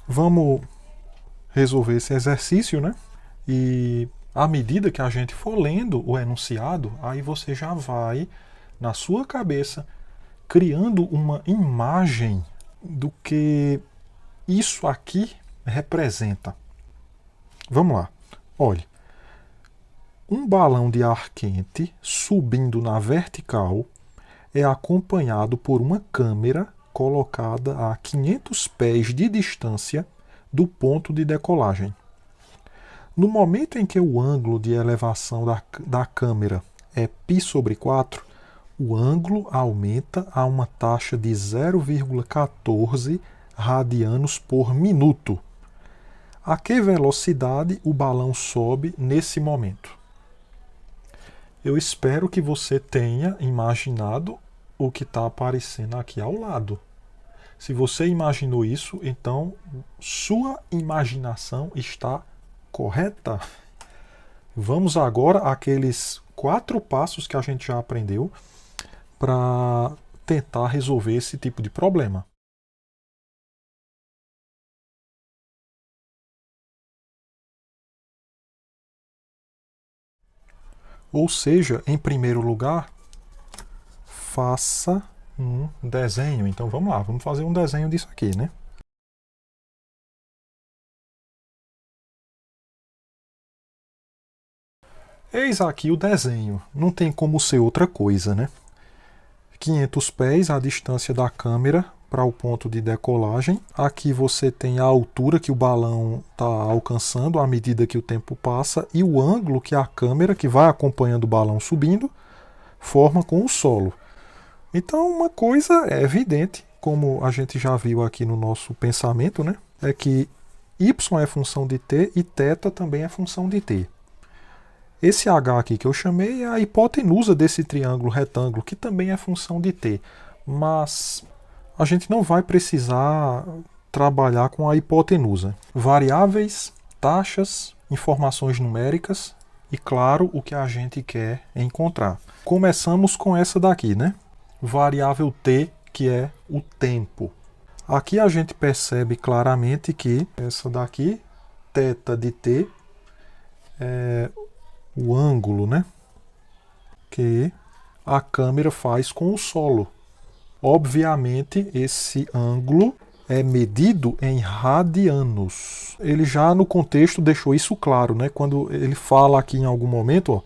Vamos resolver esse exercício, né? E à medida que a gente for lendo o enunciado, aí você já vai, na sua cabeça, criando uma imagem do que isso aqui representa. Vamos lá. Olhe, um balão de ar quente subindo na vertical é acompanhado por uma câmera colocada a 500 pés de distância do ponto de decolagem. No momento em que o ângulo de elevação da câmera é π/4, o ângulo aumenta a uma taxa de 0,14 radianos por minuto. A que velocidade o balão sobe nesse momento? Eu espero que você tenha imaginado o que está aparecendo aqui ao lado. Se você imaginou isso, então sua imaginação está correta. Vamos agora àqueles 4 passos que a gente já aprendeu para tentar resolver esse tipo de problema. Ou seja, em primeiro lugar, faça um desenho. Então vamos lá, vamos fazer um desenho disso aqui, né? Eis aqui o desenho. Não tem como ser outra coisa, né? 500 pés a distância da câmera para o ponto de decolagem. Aqui você tem a altura que o balão está alcançando à medida que o tempo passa e o ângulo que a câmera, que vai acompanhando o balão subindo, forma com o solo. Então, uma coisa é evidente, como a gente já viu aqui no nosso pensamento, né? É que y é função de t e θ também é função de t. Esse h aqui que eu chamei é a hipotenusa desse triângulo retângulo, que também é função de t. Mas a gente não vai precisar trabalhar com a hipotenusa. Variáveis, taxas, informações numéricas e, claro, o que a gente quer encontrar. Começamos com essa daqui, né? Variável t, que é o tempo. Aqui a gente percebe claramente que essa daqui, θ de t, é o ângulo, né, que a câmera faz com o solo. Obviamente, esse ângulo é medido em radianos. Ele já no contexto deixou isso claro, né? Quando ele fala aqui em algum momento, ó,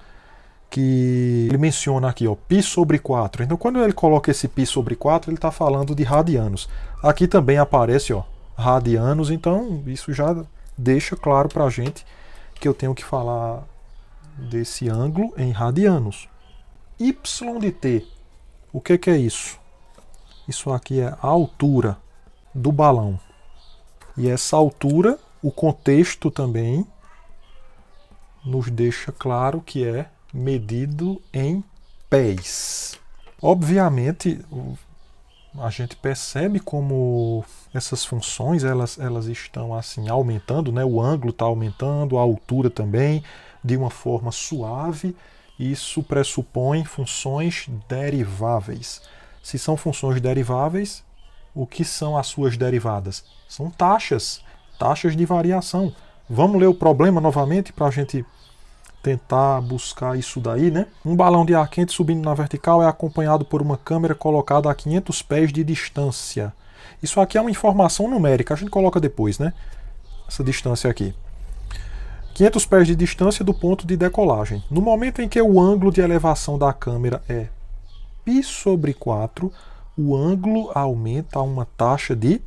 que ele menciona aqui, ó, π/4. Então, quando ele coloca esse π/4, ele está falando de radianos. Aqui também aparece, ó, radianos. Então, isso já deixa claro para a gente que eu tenho que falar desse ângulo em radianos. Y de t, o que é isso? Isso aqui é a altura do balão. E essa altura, o contexto também nos deixa claro que é medido em pés. Obviamente, a gente percebe como essas funções elas estão assim aumentando, né? O ângulo está aumentando, a altura também, de uma forma suave. Isso pressupõe funções deriváveis. Se são funções deriváveis, o que são as suas derivadas? São taxas, taxas de variação. Vamos ler o problema novamente para a gente tentar buscar isso daí, né? Um balão de ar quente subindo na vertical é acompanhado por uma câmera colocada a 500 pés de distância. Isso aqui é uma informação numérica, a gente coloca depois, né? Essa distância aqui. 500 pés de distância do ponto de decolagem. No momento em que o ângulo de elevação da câmera é π/4, o ângulo aumenta a uma taxa de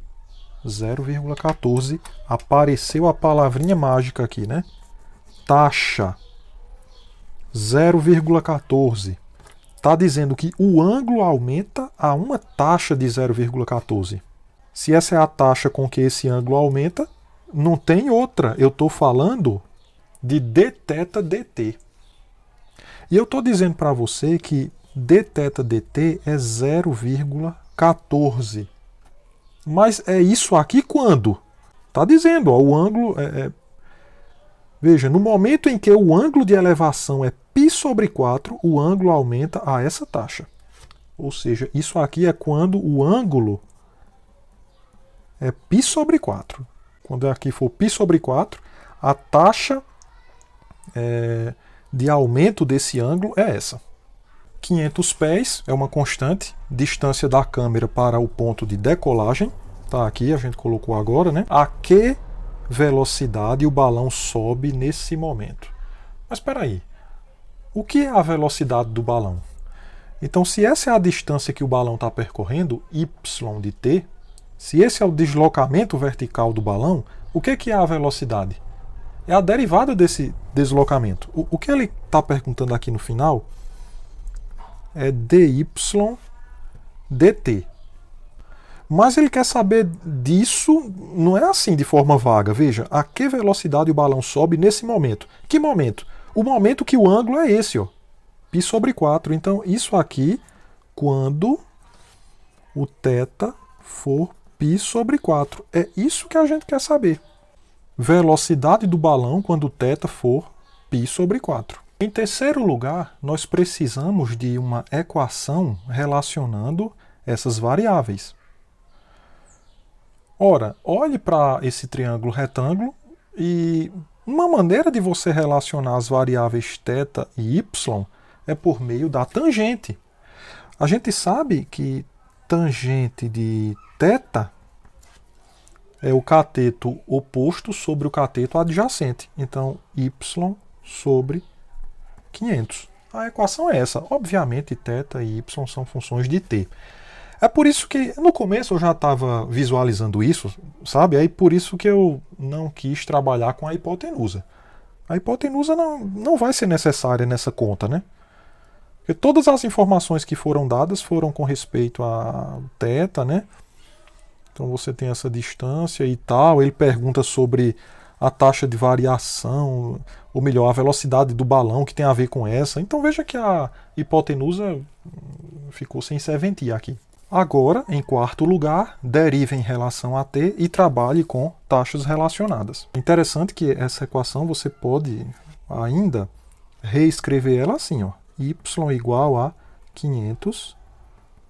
0,14. Apareceu a palavrinha mágica aqui, né? Taxa. 0,14. Está dizendo que o ângulo aumenta a uma taxa de 0,14. Se essa é a taxa com que esse ângulo aumenta, não tem outra. Eu estou falando de dθ dt. E eu estou dizendo para você que dθ dt é 0,14. Mas é isso aqui quando? Está dizendo, ó, o ângulo Veja, no momento em que o ângulo de elevação é π/4, o ângulo aumenta a essa taxa. Ou seja, isso aqui é quando o ângulo é π/4. quando aqui for π sobre 4, a taxa de aumento desse ângulo é essa. 500 pés é uma constante, distância da câmera para o ponto de decolagem. Tá aqui, a gente colocou agora, né? A que velocidade o balão sobe nesse momento? Mas espera aí, o que é a velocidade do balão? Então, se essa é a distância que o balão está percorrendo, y de t, se esse é o deslocamento vertical do balão, o que é a velocidade? É a derivada desse deslocamento. O que ele está perguntando aqui no final é dy dt. Mas ele quer saber disso, não é assim de forma vaga. Veja, a que velocidade o balão sobe nesse momento? Que momento? O momento que o ângulo é esse, ó, π sobre 4. Então, isso aqui, quando o θ for π sobre 4. É isso que a gente quer saber. Velocidade do balão quando o θ for π sobre 4. Em terceiro lugar, nós precisamos de uma equação relacionando essas variáveis. Ora, olhe para esse triângulo retângulo e uma maneira de você relacionar as variáveis θ e y é por meio da tangente. A gente sabe que tangente de θ é o cateto oposto sobre o cateto adjacente. Então, y sobre 500. A equação é essa. Obviamente, θ e y são funções de t. É por isso que, no começo, eu já estava visualizando isso, sabe? É por isso que eu não quis trabalhar com a hipotenusa. A hipotenusa não vai ser necessária nessa conta, né? Porque todas as informações que foram dadas foram com respeito a θ, né? Então você tem essa distância e tal. Ele pergunta sobre a taxa de variação, ou melhor, a velocidade do balão, que tem a ver com essa. Então veja que a hipotenusa ficou sem serventia aqui. Agora, em quarto lugar, derive em relação a t e trabalhe com taxas relacionadas. Interessante que essa equação você pode ainda reescrever ela assim, ó, y igual a 500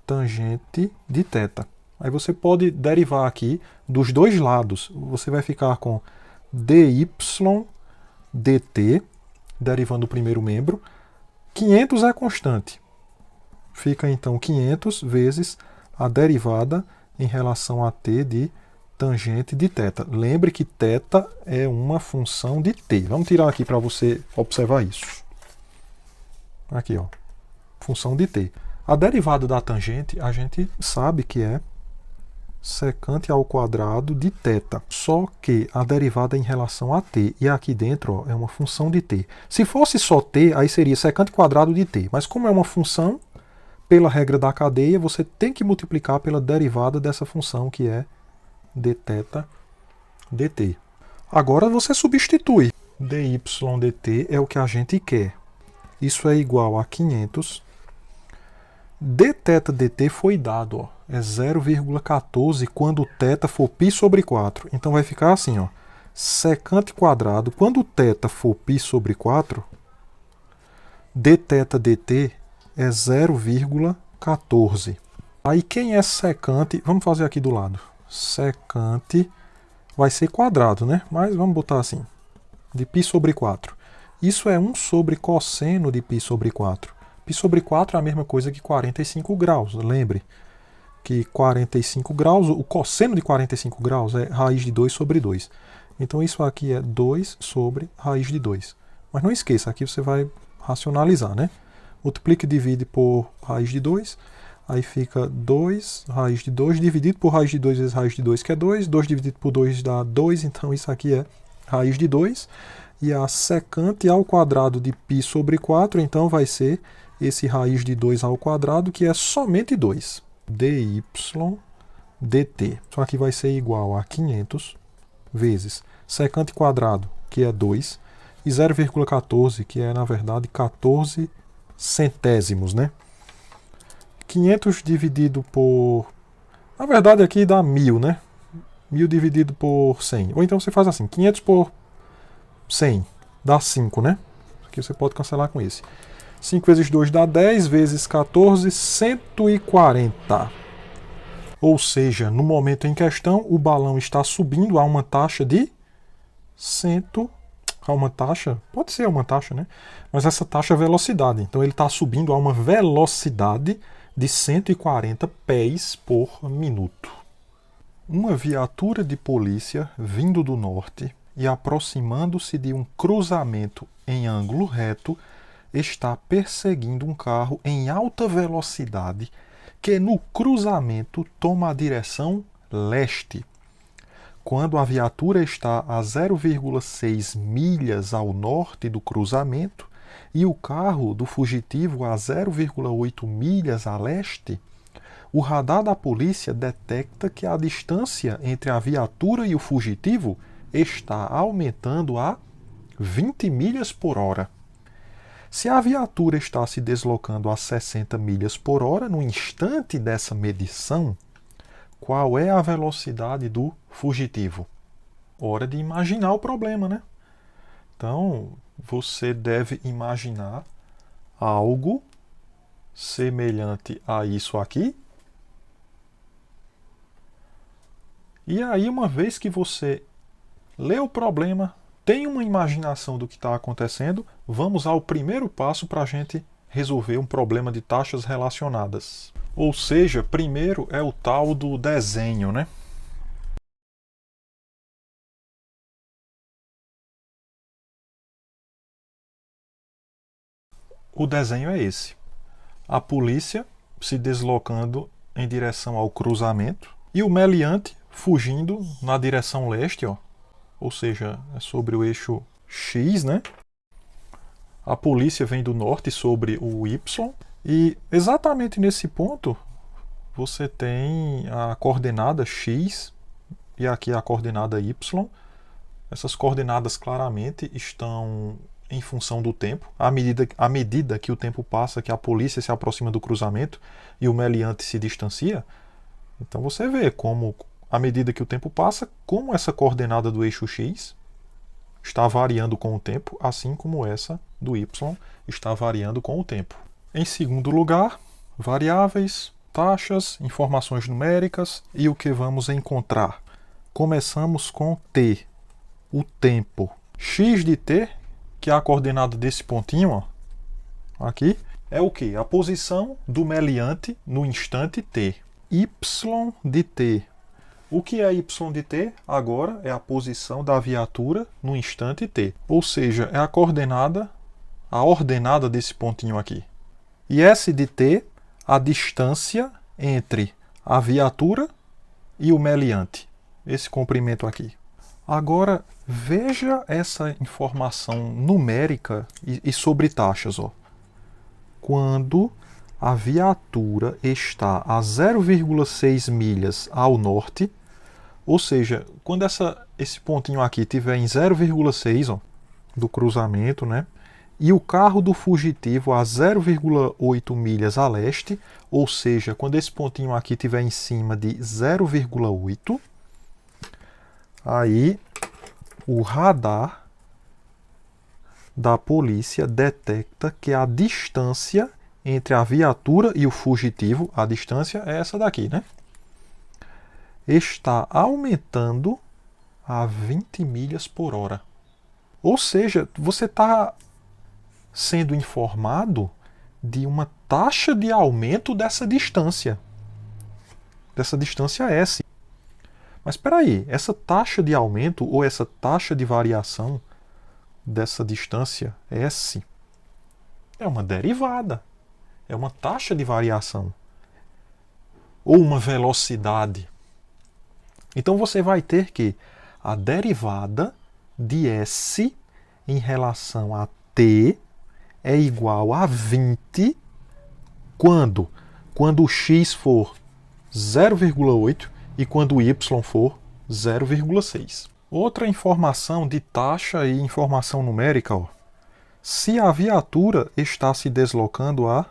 tangente de θ. Aí você pode derivar aqui dos dois lados. Você vai ficar com dy dt, derivando o primeiro membro. 500 é constante. Fica então 500 vezes a derivada em relação a t de tangente de θ. Lembre que θ é uma função de t. Vamos tirar aqui para você observar isso. Aqui, ó, função de t. A derivada da tangente a gente sabe que é secante ao quadrado de θ. Só que a derivada em relação a t. E aqui dentro, ó, é uma função de t. Se fosse só t, aí seria secante quadrado de t. Mas como é uma função, pela regra da cadeia, você tem que multiplicar pela derivada dessa função, que é dθ dt. Agora você substitui. dy dt é o que a gente quer. Isso é igual a 500. dθ dt foi dado, ó, é 0,14 quando θ for π sobre 4. Então vai ficar assim, ó, secante quadrado. Quando θ for π sobre 4, dθ dt é 0,14. Aí quem é secante, vamos fazer aqui do lado. Secante vai ser quadrado, né? Mas vamos botar assim, de π sobre 4. Isso é 1 sobre cosseno de π sobre 4. Π sobre 4 é a mesma coisa que 45 graus. Lembre que 45 graus, o cosseno de 45 graus é raiz de 2 sobre 2. Então isso aqui é 2 sobre raiz de 2. Mas não esqueça, aqui você vai racionalizar, né? Multiplica e divide por raiz de 2. Aí fica 2 raiz de 2 dividido por raiz de 2 vezes raiz de 2, que é 2. 2 dividido por 2 dá 2. Então isso aqui é raiz de 2. E a secante ao quadrado de π sobre 4, então vai ser esse raiz de 2 ao quadrado, que é somente 2. dy dt. Isso aqui vai ser igual a 500 vezes secante quadrado, que é 2, e 0,14, que é, na verdade, 14 centésimos, né? 500 dividido por... Na verdade, aqui dá 1000, né? 1000 dividido por 100. Ou então você faz assim, 500 por 100 dá 5, né? Aqui você pode cancelar com esse. 5 vezes 2 dá 10, vezes 14, 140. Ou seja, no momento em questão, o balão está subindo a uma taxa de 100... A uma taxa, pode ser uma taxa, né? Mas essa taxa é velocidade. Então ele está subindo a uma velocidade de 140 pés por minuto. Uma viatura de polícia vindo do norte e aproximando-se de um cruzamento em ângulo reto está perseguindo um carro em alta velocidade que no cruzamento toma a direção leste. Quando a viatura está a 0,6 milhas ao norte do cruzamento e o carro do fugitivo a 0,8 milhas a leste, o radar da polícia detecta que a distância entre a viatura e o fugitivo está aumentando a 20 milhas por hora. Se a viatura está se deslocando a 60 milhas por hora no instante dessa medição, qual é a velocidade do fugitivo? Hora de imaginar o problema, né? Então, você deve imaginar algo semelhante a isso aqui. E aí, uma vez que você lê o problema, tem uma imaginação do que está acontecendo, vamos ao primeiro passo para a gente resolver um problema de taxas relacionadas. Ou seja, primeiro é o tal do desenho, né? O desenho é esse. A polícia se deslocando em direção ao cruzamento e o meliante fugindo na direção leste, ó. Ou seja, é sobre o eixo X, né? A polícia vem do norte sobre o Y e exatamente nesse ponto você tem a coordenada X e aqui a coordenada Y. Essas coordenadas claramente estão em função do tempo. À medida que o tempo passa, que a polícia se aproxima do cruzamento e o meliante se distancia, então você vê como, à medida que o tempo passa, como essa coordenada do eixo X está variando com o tempo, assim como essa do Y está variando com o tempo. Em segundo lugar, variáveis, taxas, informações numéricas e o que vamos encontrar. Começamos com T, o tempo. X de T, que é a coordenada desse pontinho, ó, aqui, é o que? A posição do meliante no instante T. Y de T. O que é Y de T? Agora é a posição da viatura no instante T. Ou seja, é a coordenada, a ordenada desse pontinho aqui. E S de T, a distância entre a viatura e o meliante. Esse comprimento aqui. Agora, veja essa informação numérica e sobre taxas. Ó. Quando a viatura está a 0,6 milhas ao norte, ou seja, quando esse pontinho aqui estiver em 0,6 do cruzamento, né? E o carro do fugitivo a 0,8 milhas a leste, ou seja, quando esse pontinho aqui estiver em cima de 0,8, aí o radar da polícia detecta que a distância entre a viatura e o fugitivo, a distância é essa daqui, né? Está aumentando a 20 milhas por hora. Ou seja, você está sendo informado de uma taxa de aumento dessa distância S. Mas espera aí, essa taxa de aumento ou essa taxa de variação dessa distância S é uma derivada, é uma taxa de variação ou uma velocidade. Então você vai ter que a derivada de S em relação a T é igual a 20 quando o x for 0,8 e quando o y for 0,6. Outra informação de taxa e informação numérica. Ó. Se a viatura está se deslocando a...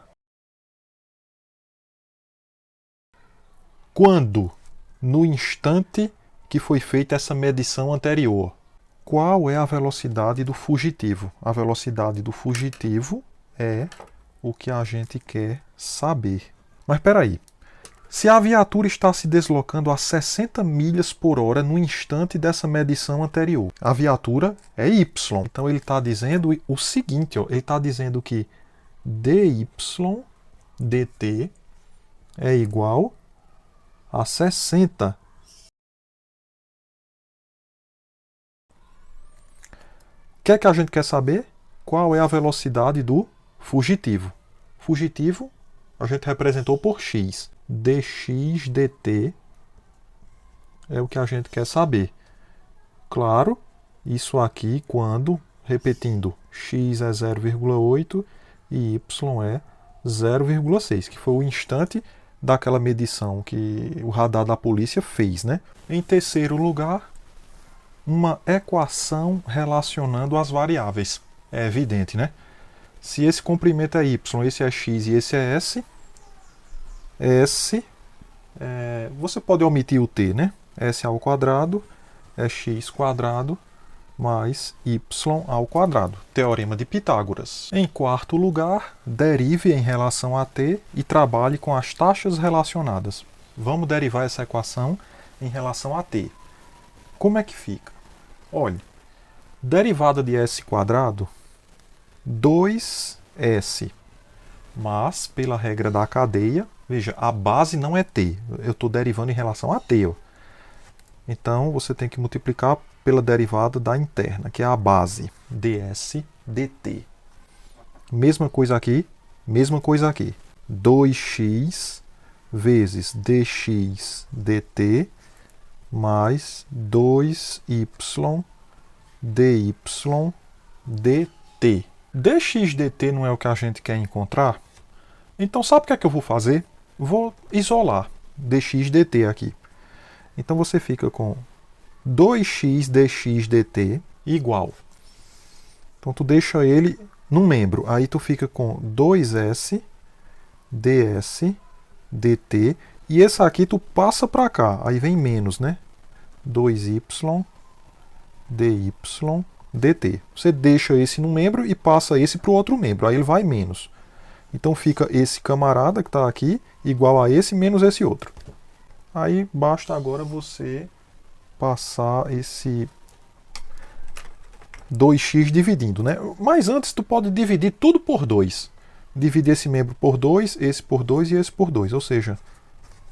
Quando? No instante que foi feita essa medição anterior. Qual é a velocidade do fugitivo? A velocidade do fugitivo é o que a gente quer saber. Mas espera aí. Se a viatura está se deslocando a 60 milhas por hora no instante dessa medição anterior, a viatura é y. Então ele está dizendo o seguinte, ó, ele está dizendo que dy dt é igual a 60. O que é que a gente quer saber? Qual é a velocidade do fugitivo? Fugitivo a gente representou por x. Dx dt é o que a gente quer saber. Claro, isso aqui quando, repetindo, x é 0,8 e y é 0,6, que foi o instante daquela medição que o radar da polícia fez, né? Em terceiro lugar, uma equação relacionando as variáveis. É evidente, né? Se esse comprimento é y, esse é x e esse é s, você pode omitir o t, né? S ao quadrado é x quadrado mais y ao quadrado. Teorema de Pitágoras. Em quarto lugar, derive em relação a t e trabalhe com as taxas relacionadas. Vamos derivar essa equação em relação a t. Como é que fica? Olha, derivada de s quadrado, 2s, mas pela regra da cadeia, veja, a base não é t, eu estou derivando em relação a t. Ó. Então você tem que multiplicar pela derivada da interna, que é a base, ds dt. Mesma coisa aqui, mesma coisa aqui. 2x vezes dx dt mais 2y dy dt. Dx dt não é o que a gente quer encontrar? Então sabe o que é que eu vou fazer? Vou isolar dx dt aqui. Então você fica com 2x dx dt igual. Então tu deixa ele num membro. Aí tu fica com 2s ds dt. E esse aqui tu passa para cá. Aí vem menos, né? 2y dy dt. Você deixa esse num membro e passa esse para o outro membro. Aí ele vai menos. Então fica esse camarada que está aqui igual a esse menos esse outro. Aí basta agora você passar esse 2x dividindo, né? Mas antes tu pode dividir tudo por 2. Dividir esse membro por 2, esse por 2 e esse por 2. Ou seja,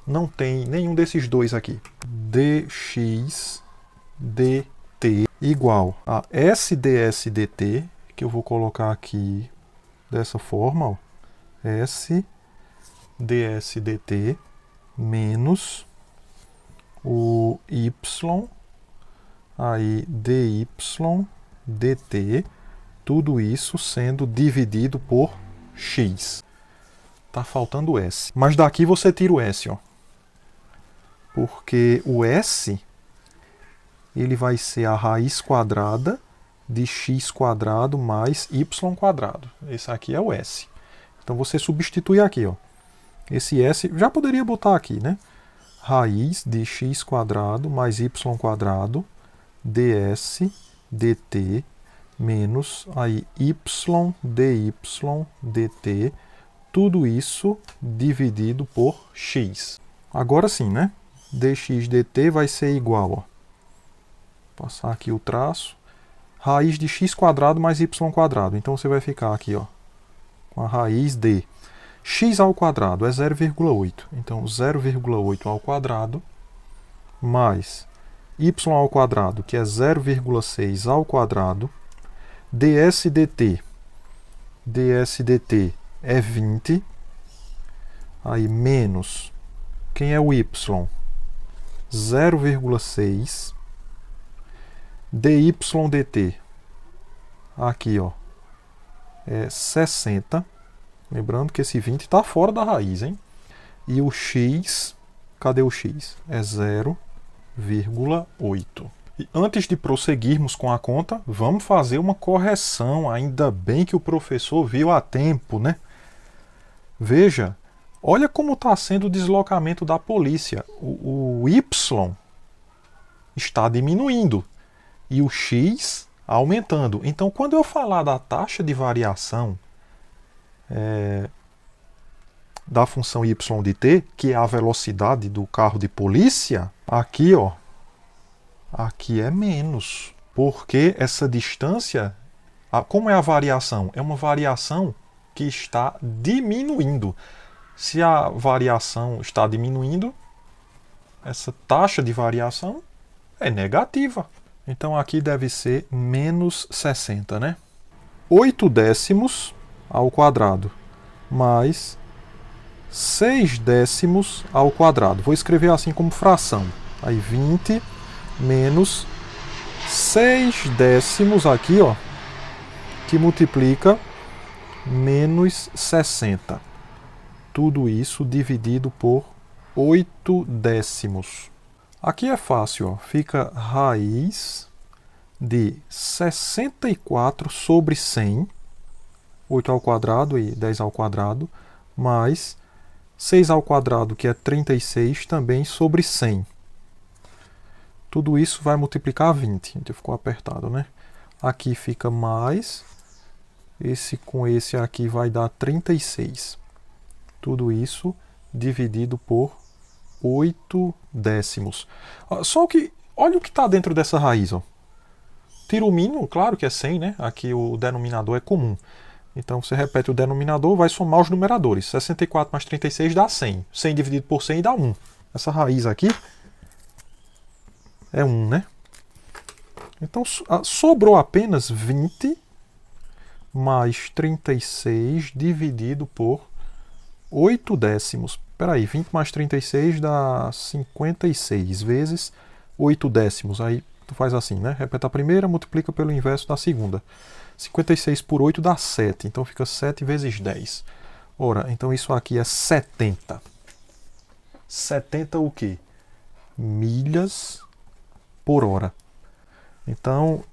não tem nenhum desses dois aqui. dx dt igual a s ds dt, que eu vou colocar aqui dessa forma, ó. S ds dt menos o y, aí dy dt, tudo isso sendo dividido por x. Tá faltando s. Mas daqui você tira o s, ó. Porque o s ele vai ser a raiz quadrada de x quadrado mais y quadrado. Esse aqui é o s. Então você substitui aqui, ó. Esse s já poderia botar aqui, né? Raiz de x quadrado mais y quadrado ds dt menos aí y dy dt, tudo isso dividido por x. Agora sim, né? Dx dt vai ser igual, ó. Passar aqui o traço. Raiz de x quadrado mais y quadrado. Então você vai ficar aqui, ó, com a raiz de x ao quadrado é 0,8. Então 0,8 ao quadrado mais y ao quadrado, que é 0,6 ao quadrado, ds dt é 20, aí menos, quem é o y? 0,6, dy dt, aqui, ó, é 60, lembrando que esse 20 está fora da raiz, hein? E o x, cadê o x? É 0,8. E antes de prosseguirmos com a conta, vamos fazer uma correção. Ainda bem que o professor viu a tempo, né? Veja, olha como está sendo o deslocamento da polícia. O y está diminuindo e o x aumentando. Então, quando eu falar da taxa de variação, da função y de t, que é a velocidade do carro de polícia, aqui, ó, aqui é menos, porque essa distância, como é a variação? É uma variação que está diminuindo. Se a variação está diminuindo, essa taxa de variação é negativa. Então aqui deve ser menos 60, né? 8 décimos ao quadrado mais 6 décimos ao quadrado. Vou escrever assim como fração. Aí 20 menos 6 décimos aqui, ó, que multiplica menos 60. Tudo isso dividido por 8 décimos. Aqui é fácil, ó. Fica raiz de 64 sobre 100, 8 ao quadrado e 10 ao quadrado, mais 6 ao quadrado, que é 36, também sobre 100. Tudo isso vai multiplicar 20. Então ficou apertado, né? Aqui fica mais. Esse com esse aqui vai dar 36. Tudo isso dividido por 8 décimos. Só que, olha o que está dentro dessa raiz, ó. Tira o mínimo, claro que é 100, né? Aqui o denominador é comum. Então você repete o denominador, vai somar os numeradores. 64 mais 36 dá 100. 100 dividido por 100 dá 1. Essa raiz aqui é 1, né? Então sobrou apenas 20 mais 36 dividido por 8 décimos. Espera aí, 20 mais 36 dá 56 vezes 8 décimos. Aí tu faz assim, né? Repete a primeira, multiplica pelo inverso da segunda. 56 por 8 dá 7, então fica 7 vezes 10. Ora, então isso aqui é 70. 70 o quê? Milhas por hora. Então,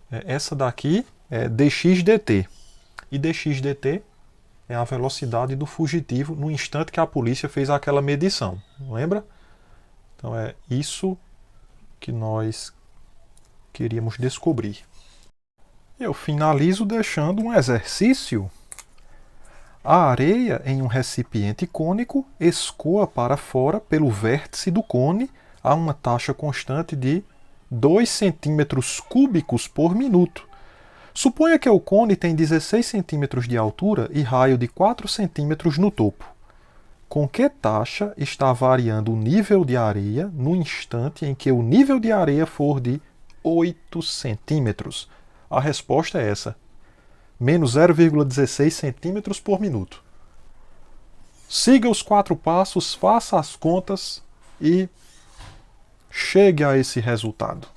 essa daqui é dx dt. E dx dt é a velocidade do fugitivo no instante que a polícia fez aquela medição. Lembra? Então é isso que nós queríamos descobrir. Eu finalizo deixando um exercício. A areia em um recipiente cônico escoa para fora pelo vértice do cone a uma taxa constante de 2 centímetros cúbicos por minuto. Suponha que o cone tem 16 centímetros de altura e raio de 4 centímetros no topo. Com que taxa está variando o nível de areia no instante em que o nível de areia for de 8 centímetros? A resposta é essa, menos 0,16 centímetros por minuto. Siga os 4 passos, faça as contas e chegue a esse resultado.